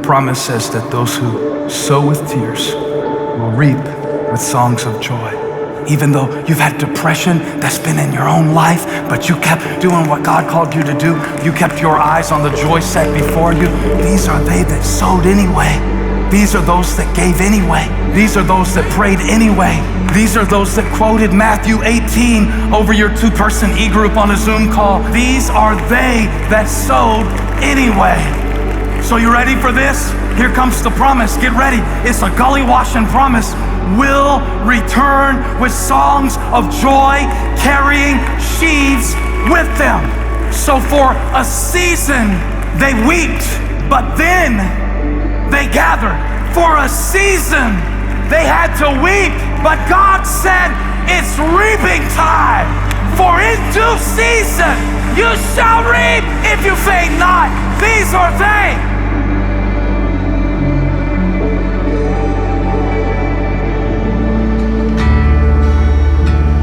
promise says that those who sow with tears will reap with songs of joy. Even though you've had depression that's been in your own life, but you kept doing what God called you to do, you kept your eyes on the joy set before you, these are they that sowed anyway. These are those that gave anyway. These are those that prayed anyway. These are those that quoted Matthew 18 over your 2-person e-group on a Zoom call. These are they that sowed anyway. So you ready for this? Here comes the promise. Get ready. It's a gully washing promise. Will return with songs of joy, carrying sheaves with them. So for a season they wept, but then they gathered. For a season they had to weep, but God said it's reaping time. For in due season you shall reap if you faint not. These are they.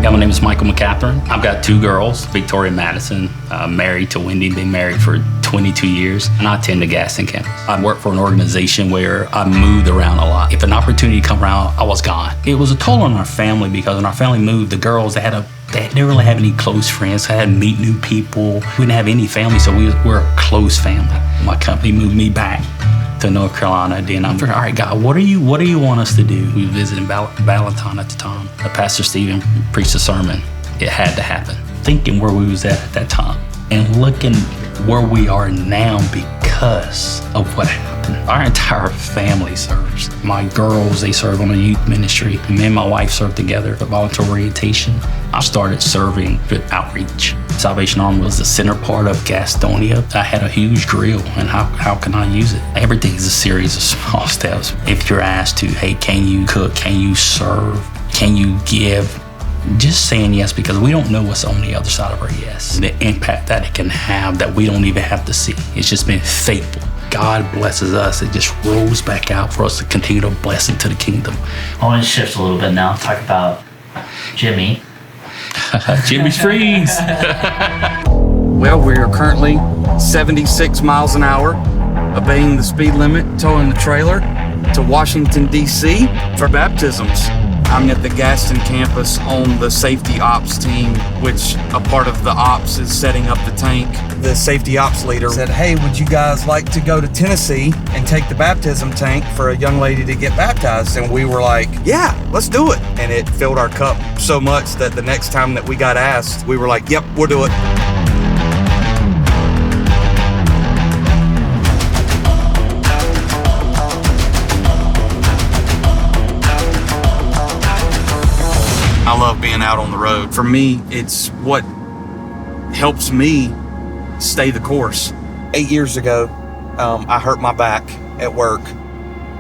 Yeah, my name is Michael McCatherine. I've got 2 girls, Victoria and Madison, married to Wendy, been married for 22 years, and I attend the Gaston campus. I work for an organization where I moved around a lot. If an opportunity come around, I was gone. It was a toll on our family because when our family moved, the girls, they didn't really have any close friends. I had to meet new people. We didn't have any family, so we're a close family. My company moved me back to North Carolina. Then I'm like, all right, God, what do you want us to do? We visited Valentine at the time. Pastor Steven preached a sermon. It had to happen. Thinking where we was at that time and looking where we are now because of what happened. Our entire family serves. My girls, they serve on a youth ministry. Me and my wife serve together for volunteer orientation. I started serving with outreach. Salvation Army was the center part of Gastonia. I had a huge grill, and how can I use it? Everything is a series of small steps. If you're asked to, hey, can you cook? Can you serve? Can you give? Just saying yes, because we don't know what's on the other side of our yes. The impact that it can have that we don't even have to see. It's just been faithful. God blesses us. It just rolls back out for us to continue to bless into the kingdom. I want to shift a little bit now. Talk about Jimmy. Jimmy Springs. Well, we are currently 76 miles an hour, obeying the speed limit, towing the trailer to Washington, D.C. for baptisms. I'm at the Gaston campus on the safety ops team, which a part of the ops is setting up the tank. The safety ops leader said, hey, would you guys like to go to Tennessee and take the baptism tank for a young lady to get baptized? And we were like, yeah, let's do it. And it filled our cup so much that the next time that we got asked, we were like, yep, we'll do it. I love being out on the road. For me, it's what helps me stay the course. 8 years ago, I hurt my back at work,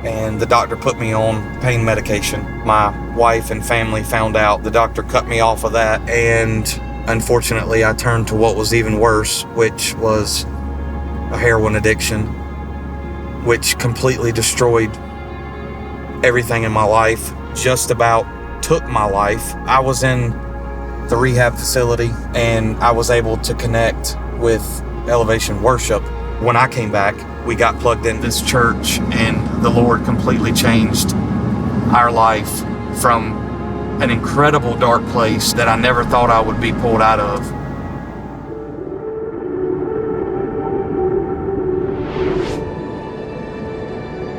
and the doctor put me on pain medication. My wife and family found out. The doctor cut me off of that, and unfortunately, I turned to what was even worse, which was a heroin addiction, which completely destroyed everything in my life, just about took my life. I was in the rehab facility, and I was able to connect with Elevation Worship. When I came back, we got plugged in this church, and the Lord completely changed our life from an incredible dark place that I never thought I would be pulled out of.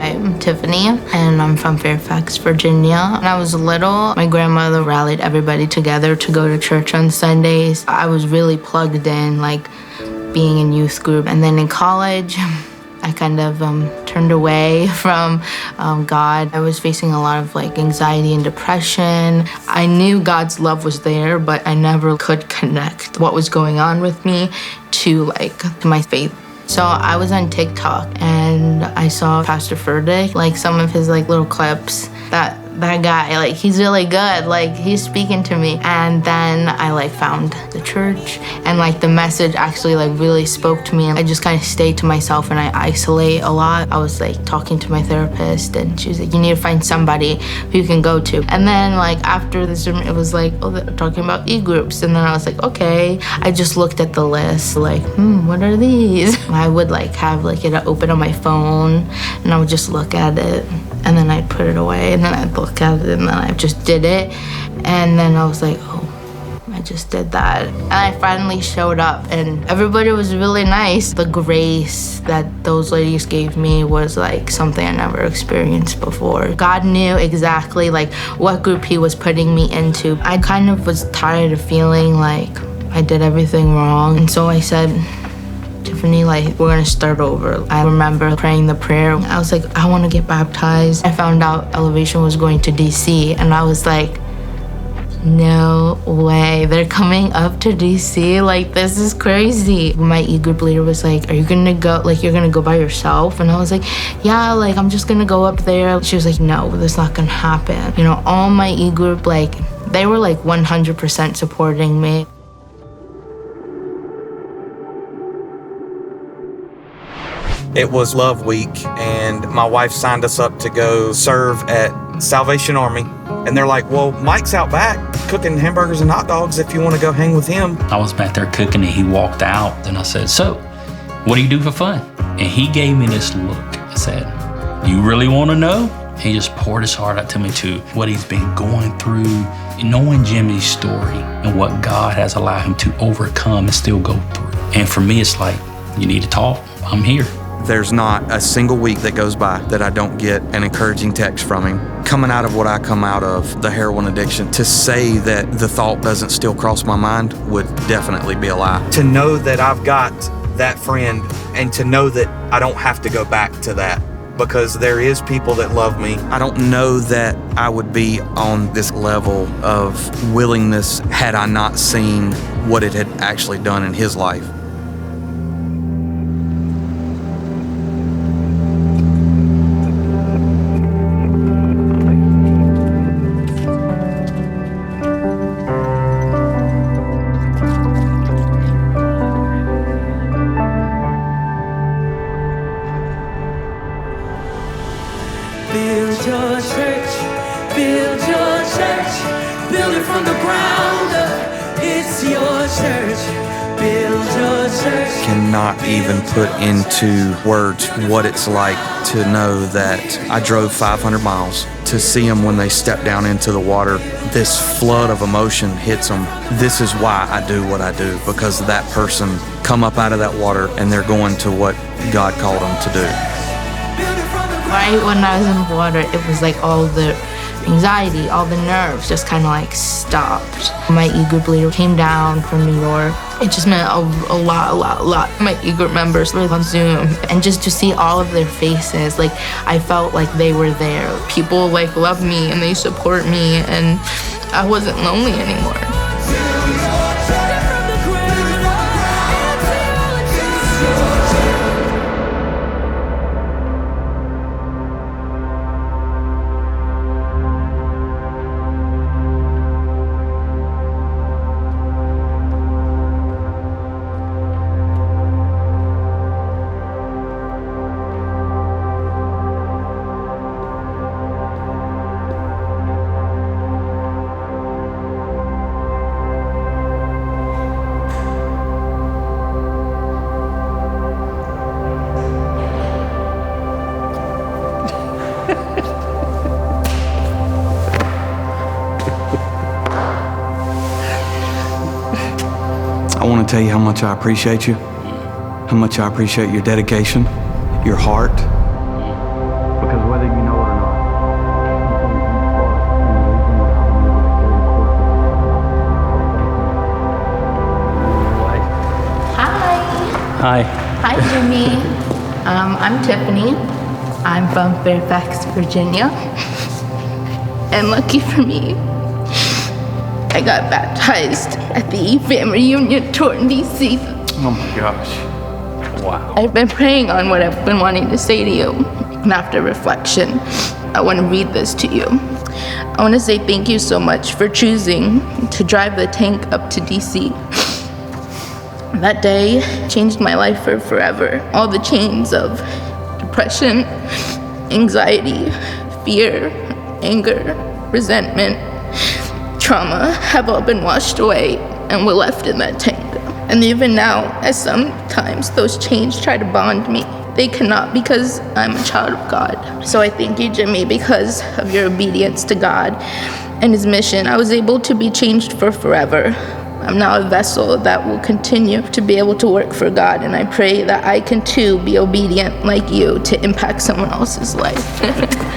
I'm Tiffany, and I'm from Fairfax, Virginia. When I was little, my grandmother rallied everybody together to go to church on Sundays. I was really plugged in, like being in youth group. And then in college, I kind of turned away from God. I was facing a lot of anxiety and depression. I knew God's love was there, but I never could connect what was going on with me to my faith. So I was on TikTok and I saw Pastor Furtick, some of his little clips that that guy, like, he's really good, like, he's speaking to me. And then I like found the church, and like the message actually like really spoke to me. I just kind of stayed to myself and I isolate a lot. I was like talking to my therapist, and she was like, you need to find somebody who you can go to. And then like after the sermon, it was like, oh, they're talking about e-groups. And then I was like, okay. I just looked at the list, like, what are these? I would like have like it open on my phone, and I would just look at it, and then I'd put it away, and then I'd look at it, and then I just did it. And then I was like, oh, I just did that. And I finally showed up, and everybody was really nice. The grace that those ladies gave me was like something I never experienced before. God knew exactly like what group he was putting me into. I kind of was tired of feeling like I did everything wrong. And so I said, Tiffany, like, we're gonna start over. I remember praying the prayer. I was like, I wanna get baptized. I found out Elevation was going to DC, and I was like, no way, they're coming up to DC? Like, this is crazy. My e-group leader was like, are you gonna go, like, you're gonna go by yourself? And I was like, yeah, like, I'm just gonna go up there. She was like, no, that's not gonna happen. You know, all my e-group, like, they were like 100% supporting me. It was Love Week, and my wife signed us up to go serve at Salvation Army. And they're like, well, Mike's out back cooking hamburgers and hot dogs if you want to go hang with him. I was back there cooking, and he walked out, and I said, so, what do you do for fun? And he gave me this look. I said, you really want to know? He just poured his heart out to me to what he's been going through, knowing Jimmy's story and what God has allowed him to overcome and still go through. And for me, it's like, you need to talk, I'm here. There's not a single week that goes by that I don't get an encouraging text from him. Coming out of what I come out of, the heroin addiction, to say that the thought doesn't still cross my mind would definitely be a lie. To know that I've got that friend, and to know that I don't have to go back to that, because there is people that love me. I don't know that I would be on this level of willingness had I not seen what it had actually done in his life. Build your church, build it from the ground up. It's your church, build your church. Cannot even put into words what it's like to know that I drove 500 miles to see them when they step down into the water. This flood of emotion hits them. This is why I do what I do, because that person come up out of that water and they're going to what God called them to do. Right when I was in the water, it was like all the anxiety, all the nerves just kind of like stopped. My e-group leader came down from New York. It just meant a lot. My e-group members were on Zoom, and just to see all of their faces, like I felt like they were there. People like love me and they support me, and I wasn't lonely anymore. I want to tell you how much I appreciate you, how much I appreciate your dedication, your heart. Because whether you know it or not, Hi. Hi, Jimmy. I'm Tiffany. I'm from Fairfax, Virginia. And lucky for me, I got baptized at the family reunion tour in DC. oh my gosh, wow. I've been praying on what I've been wanting to say to you. And after reflection, I want to read this to you. I want to say thank you so much for choosing to drive the tank up to DC. That day changed my life for forever. All the chains of depression, anxiety, fear, anger, resentment, trauma have all been washed away and were left in that tank. And even now, as sometimes those chains try to bond me, they cannot, because I'm a child of God. So I thank you, Jimmy, because of your obedience to God and his mission. I was able to be changed for forever. I'm now a vessel that will continue to be able to work for God, and I pray that I can too be obedient like you to impact someone else's life.